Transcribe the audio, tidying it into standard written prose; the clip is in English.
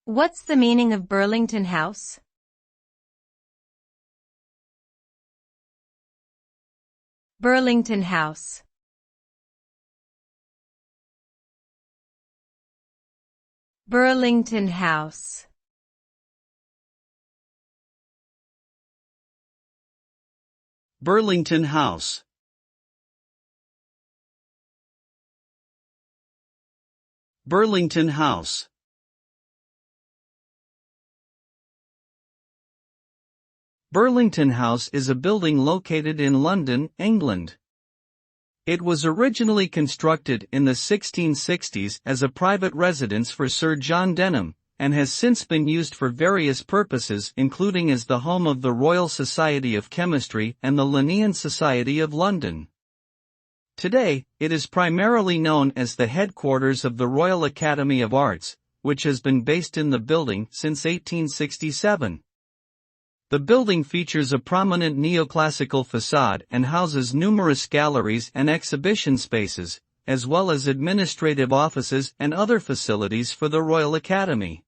What's the meaning of Burlington House? Burlington House. Burlington House. Burlington House. Burlington House. Burlington House is a building located in London, England. It was originally constructed in the 1660s as a private residence for Sir John Denham, and has since been used for various purposes including as the home of the Royal Society of Chemistry and the Linnean Society of London. Today, it is primarily known as the headquarters of the Royal Academy of Arts, which has been based in the building since 1867. The building features a prominent neoclassical facade and houses numerous galleries and exhibition spaces, as well as administrative offices and other facilities for the Royal Academy.